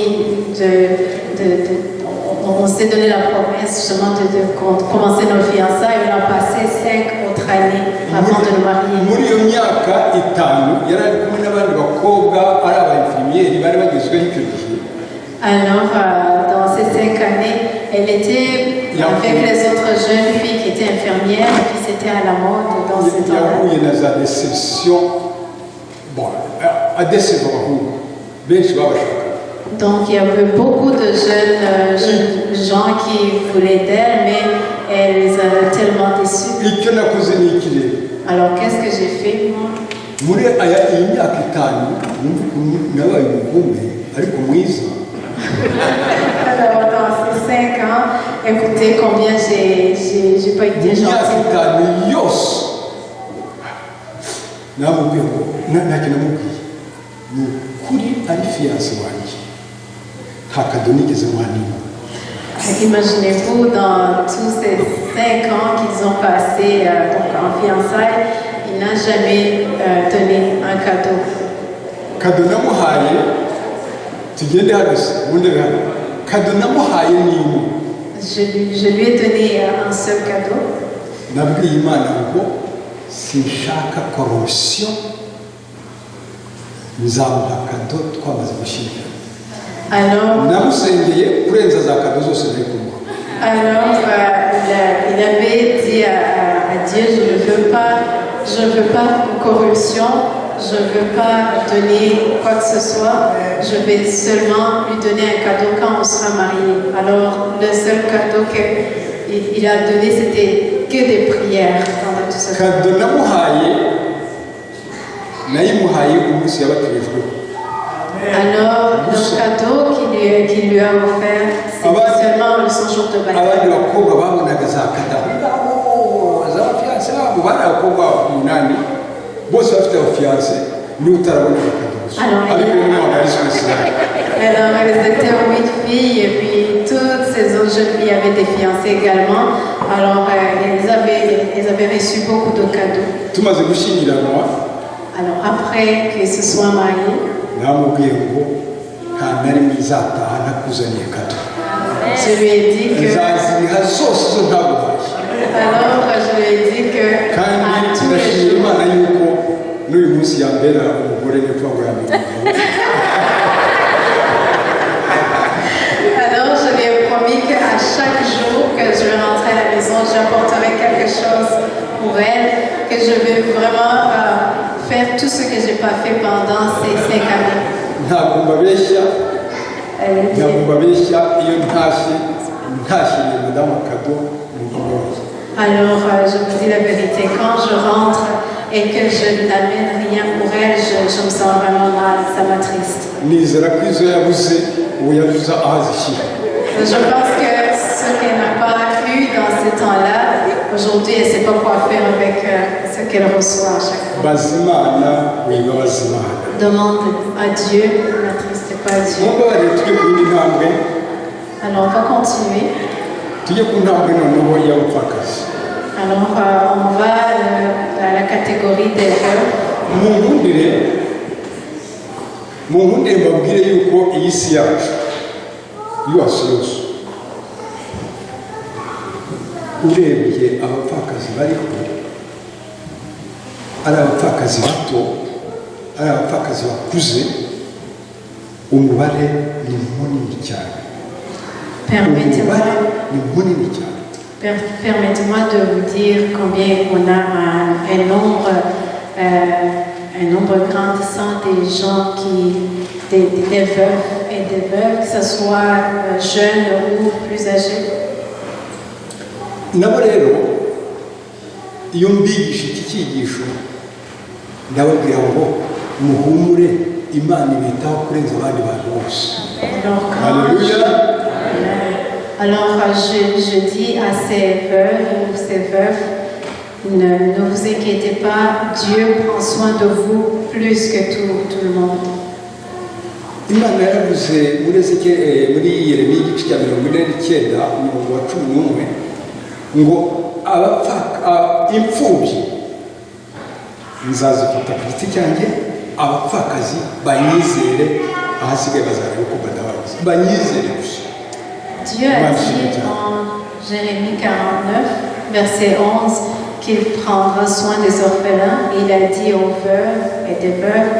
on s'est donné la promesse justement de commencer nos fiançailles, on a passé 5 autres années avant de nous marier.
Muri iyo myaka 5 yari ari kumwe n'abandi bakobwa ari abayifimiyeri bari bagezweho icyo gihe.
Alors dans ces 5 années, elle était avec les autres jeunes filles qui étaient infirmières et puis c'était à la mode dans ce temps-là.
Yahuye na za déception, bon, adeseva abahungu benshi babashaka.
Donc il y avait beaucoup de jeunes gens qui voulaient d'elle, mais elle les a tellement déçus.
Icyo nakoze ni iki rero?
Alors qu'est-ce que j'ai fait moi?
Muri iyi myaka 5 numva ukuntu nabaye umugome ariko mwiza.
Alors dans ces 5 ans, écoutez combien j'ai pas été gentille.
Imyaka 5 yose namubwiye ngo ntacyo namubwiye ni ukuri ari fiancé wanjye nta kado nigeze mwanima.
Imaginez-vous dans tous ces 5 ans qu'ils ont passé donc en fiançailles, il n'a jamais donné un cadeau.
Kado namuhaye tugende hano se ubundi hano kado namuhaye ni imwe.
Je lui ai donné un seul cadeau.
Nabwiye Imana ngo sinshaka corruption, nzamuha kado twamaze gushyingira.
Alors
namusengeye kurenza za kado zose nari kumuha.
Alors il avait dit à Dieu, je ne veux pas corruption, je ne veux pas donner quoi que ce soit, je vais seulement lui donner un cadeau quand on sera mariés. Alors, le seul cadeau qu'il a donné, c'était que des prières pendant tout ce temps.
cadeau nayimuhaye umunsi yabatirijweho.
Alors, le cadeau qu'il lui a offert, c'était seulement son jour de baptême.
abandi bakobwa babonaga za kadaho za fiyanse babo bari abakobwa umunani bose bafite abafiyanse n'utarabona kadaho ariko umwe ntabwo ari spesial.
Alors, elles étaient 8 filles et puis toutes ces autres jeunes filles avaient des fiancés également. Alors, elles avaient reçu beaucoup de cadeaux.
tumaze gushyingiranwa
Alors, après qu'ils se soient mariés,
namubwiye ngo nta na rimwe izataha nakuzaniye kado.
je lui ai dit que...
nzaziriha zose zo ntaguhaye.
Alors, je lui ai dit que...
kandi ndashimira Imana yuko n'uyu munsi yambera umugore nyapfa ngo yamenye.
Alors, je lui ai promis qu'à chaque jour que je vais rentrer à la maison, j'apporterai quelque chose pour elle, que je vais vraiment faire tout ce que je n'ai pas fait pendant ces 5 années.
ntabwo mbabeshya iyo ntashyiriye madamu kado umugabo wanjye.
Alors, je vous dis la vérité, quand je rentre et que je n'amène rien pour elle, je me sens vraiment mal, ça m'attriste.
nizera ko izo yabuze ubu yabuze aho azishyira.
Je pense que ce qu'elle n'a pas eu dans ces temps-là, aujourd'hui, elle ne sait pas quoi faire avec ce qu'elle reçoit à chaque fois.
bazimana wibabaza Imana.
Demande à Dieu, n'attriste pas Dieu.
mumbabarire tujye ku yindi ntambwe.
Alors, on va continuer.
tujye ku ntambwe noneho y'abapfakazi.
Alors, on va à la catégorie des veuves.
mu nkundire mbabwire yuko iyi si yacu yose urebye abapfakazi bariho ari abapfakazi bato ari abapfakazi bakuze umubare ni munini cyane.
Permettez-moi de vous dire combien on a un nombre grandissant des gens des veufs et des veuves, que ce soit jeunes ou plus âgés.
nabo rero iyo mbigisha iki cyigisho ndababwira ngo muhumure Imana ibitaho kurenza abandi bantu bose. Alléluia.
Alors je dis à ces veuves ou ces veufs, ne vous inquiétez pas, Dieu prend soin de vous plus que tout le monde.
Imana yaravuze muri Yeremiya igice cya 49 umurongo wa 11 ngo imfubyi nzazifata ku giti cyanjye, abapfakazi banyizere, ahasigaye bazareba uko badabaza banyizere gusa.
Dieu a dit en Jérémie 49, verset 11, qu'il prendra soin des orphelins. Il a dit aux veuves et des veuves,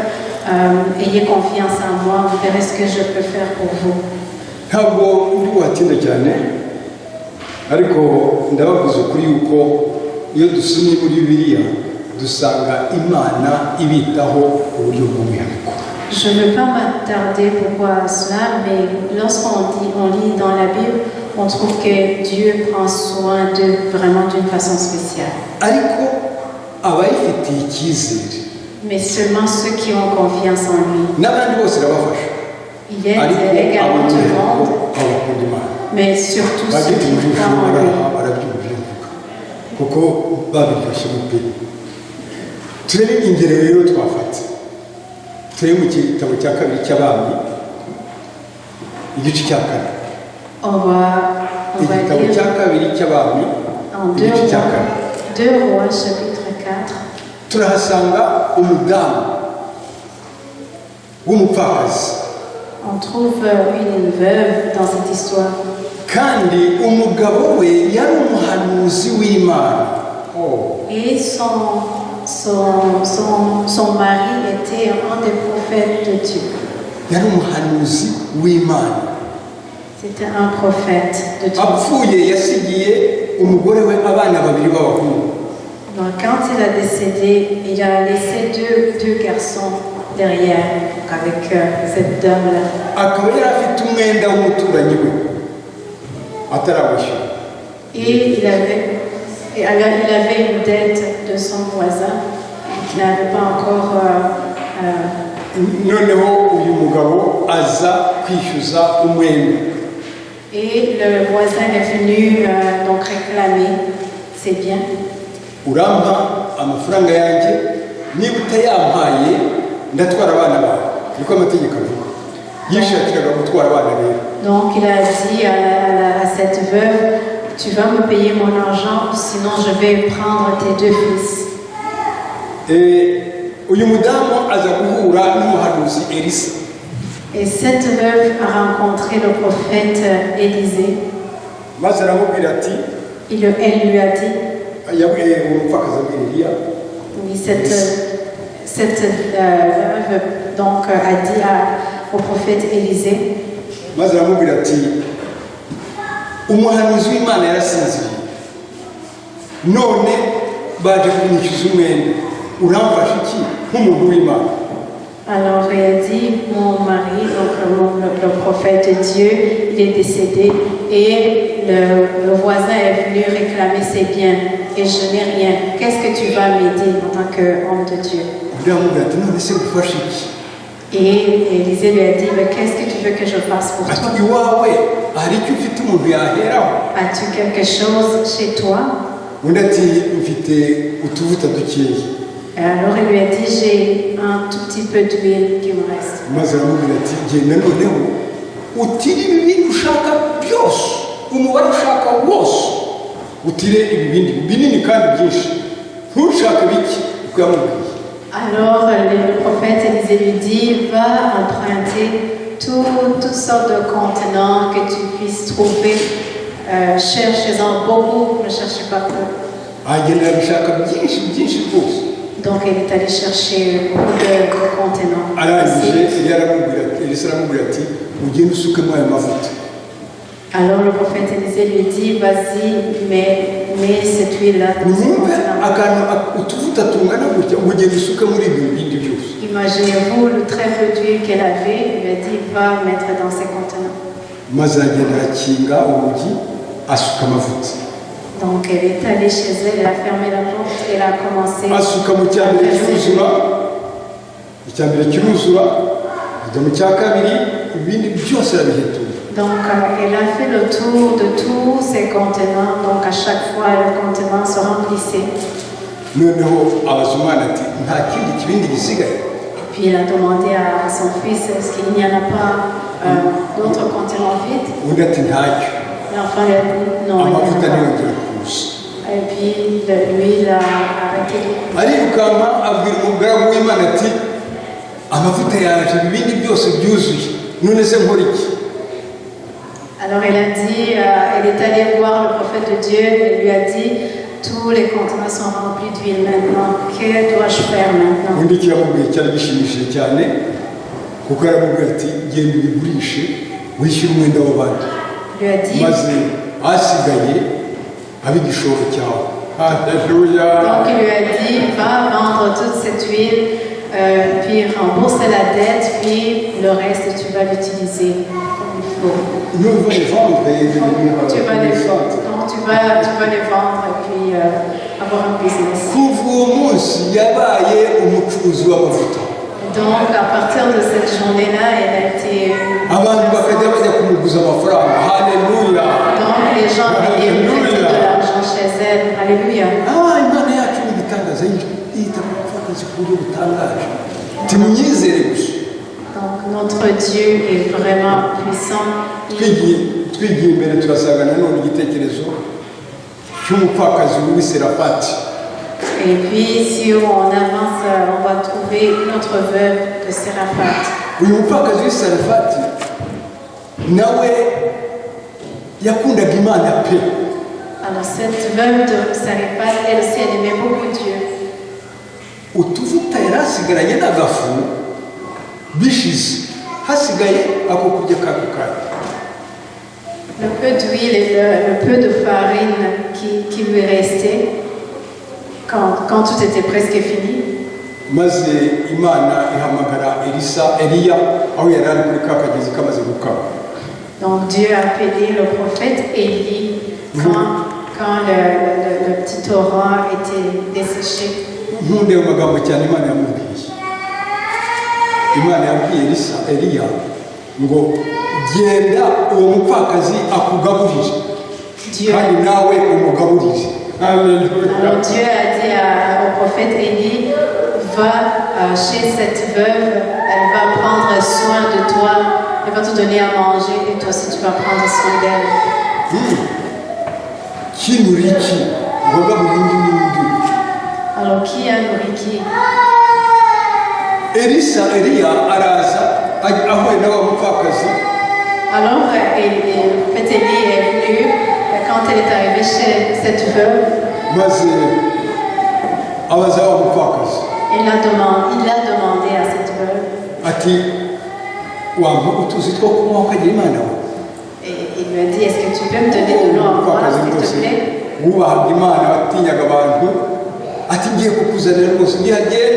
ayez confiance en moi, vous verrez ce que je peux faire pour vous.
ntabwo ndi watinda cyane, ariko ndabavuze ukuri yuko iyo dusomye muri Bibiliya dusanga Imana ibitaho uburyo bw'umwihariko.
Je ne veux pas m'attarder pourquoi cela, mais lorsqu'on lit dans la Bible, on trouve que Dieu prend soin d'eux vraiment d'une façon spéciale.
ariko abayifitiye icyizere,
Mais seulement ceux qui ont confiance en lui.
n'abandi bose arabafasha,
Il aide également tout le monde,
abakunda Imana
mais surtout ceux qui
bagituje
croient en lui.
barabyumva kuko babifashemo pe. turebe ingero rero twafata, turebe mu gitabo cya kabiri cy'Abami igice cya 4.
On va
igitabo
lire
cya kabiri cy'Abami
en
igice cya 4.
2 Rois chapitre 4.
turahasanga umudamu w'umupfakazi,
On trouve une veuve dans cette histoire.
kandi umugabo we yari umuhanuzi w'Imana.
Et son mari était un des prophètes de Dieu.
yari umuhanuzi w'Imana.
C'était un prophète de Dieu.
apfuye yasigiye umugore we abana babiri b'abahungu.
Donc, quand il a décédé, il a laissé deux garçons derrière, avec cette dame-là.
akaba yari afite umwenda w'umuturanyi we atarawishyura.
Et il avait une dette de son voisin qu'il n'avait pas encore.
noneho uyu mugabo aza kwishyuza umwenda.
Et le voisin est venu donc réclamer ses biens.
urampa amafaranga yanjye, niba utayampaye ndatwara abana bawe, niko amategeko avuga. yishakiraga gutwara abana rero.
Donc il a dit à cette veuve, tu vas me payer mon argent, sinon je vais prendre tes 2 fils.
uyu mudamu aza guhura n'umuhanuzi Elisa.
Et cette veuve a rencontré le prophète Élisée.
maze aramubwira ati,
Elle lui a dit,
yabwiye umupfakazi abwira Eliya,
oui, cette veuve donc a dit au prophète Élisée,
maze aramubwira ati, umuhanuzi w'Imana yarasinziriye, none baje kunyishyuza umwenda, uramfasha iki nk'umuntu w'Imana?
alors il a dit, mon mari, donc le prophète Dieu, il est décédé et le voisin est venu réclamer ses biens et je n'ai rien. Qu'est-ce que tu vas m'aider en tant qu'homme de Dieu?
undi aramubwira ati, none se gufasha iki?
Et Élisée lui a dit, mais qu'est-ce que tu veux que je fasse pour
ati,
toi?
iwawe hari icyo ufite umuntu yaheraho?
As-tu quelque chose chez toi?
undi ati, mfite utuvuta dukeya.
Et alors il lui a dit, j'ai un tout petit peu d'huile qui me reste.
maze aramubwira ati, genda noneho utire ibi bintu ushaka byose, umubare ushaka wose utire ibi bindi binini kandi byinshi, ntushake bike, uko yamubwiye.
Alors le prophète Élisée lui dit, va emprunter toutes sortes de contenants que tu puisses trouver. Cherche-en beaucoup, ne cherche pas peu.
agenda arabishaka byinshi byinshi rwose.
Donc il est allé chercher beaucoup de contenants.
arangije Elisa aramubwira ati, ugende usukemo aya mavuta.
Alors le prophète Élisée lui dit, vas-y, mets cette huile-là dans ces
mwumve
contenants.
akantu utuvuta tungana gutya, ugende usuke muri ibi bindi byose.
Imaginez-vous le très peu d'huile qu'elle avait, il lui a dit, va mettre dans ces contenants.
maze aragenda arakinga urugi, asuka amavuta.
Donc elle est allée chez elle, elle a fermé la porte et elle a commencé
asuka mu cya mbere kiruzura, icya mbere kiruzura, ajya mu cya kabiri, ibindi byose arabihetura.
Donc elle a fait le tour de tous ces contenants, donc à chaque fois le contenant se remplissait.
noneho abaza umwana ati, nta kindi kibindi gisigaye?
Puis il a demandé à son fils, est-ce qu'il n'y en a pas d'autres contenants vides?
undi ati, ntacyo.
L'enfant lui a dit, non, il n'y en
amavuta
a pas.
ntiyongera kuza.
Et puis l'huile a arrêté de couler.
arirukanka abwira umugaragu w'Imana ati, amavuta yaje, ibindi byose byuzuye, none se nkora iki?
Alors elle a dit, elle est allée voir le prophète de Dieu et lui a dit, tous les contenants sont remplis d'huile maintenant, que dois-je faire maintenant?
undi kiramubwiye cyari gishimishije cyane, kuko yaramubwira ati, genda ubigurishe wishyure umwenda w'abandi,
Il lui a dit,
maze asigaye abe igishoro cyawe. Haleluya.
donc il lui a dit, va vendre toute cette huile, puis rembourse la dette, puis le reste tu vas l'utiliser comme il faut.
numva les vendre et devenir
Tu vas les vendre, donc tu vas les vendre et puis avoir un business.
kuva uwo munsi yabaye umucuruzi w'amavuta.
Donc à partir de cette journée-là, elle a été...
abantu bakajya bajya kumuguza amafaranga. Haleluya.
Donc les gens venaient prêter de l'argent chez elle. Alléluia.
Imana yacu ni igitangaza, yita ku bapfakazi ku buryo butangaje, timuyizere gusa.
Donc notre Dieu est vraiment puissant.
twigiye imbere turasanga nanone igitekerezo cy'umupfakazi w'i Serafati.
Et puis si on avance, on va trouver une autre veuve de Séraphat.
uyu mupfakazi w'i Serafati nawe yakundaga Imana pe.
Alors cette veuve de Séraphat, elle aussi, elle aimait beaucoup Dieu.
utuvuta yari asigaranye n'agafu bishize, hasigaye ako kurya kako kanya.
Le peu d'huile et le peu de farine qui lui restait, quand tout était presque fini.
maze imana ihamagara Eliya aho yari ari kuri ka kagezi kamaze gukama.
Donc Dieu a appelé le prophète Élie quand le petit torrent était desséché.
Nkunde mu magambo cyane imana yamubwiye. Imana yabwiye Eliya ngo genda uwo mupfakazi akugaburije kandi nawe umugaburije.
Alors Dieu a dit au prophète Élie, va chez cette veuve, elle va prendre soin de toi, elle va te donner à manger et toi aussi tu vas prendre soin d'elle. Alors qui a nourri qui?
Eliya araza ahuye n'aba mupfakazi.
Alors Élie est venu quand elle est arrivée chez cette veuve.
Maze abaza wa mupfakazi.
Il a demandé à cette veuve.
Ati wampa utuzi two kunywa ukagira imana we.
Et il lui a dit, est-ce que tu peux me donner de l'eau à boire, s'il te plaît?
Wubahaga imana watinyaga abantu ati ngiye kukuzanira rwose nihagenda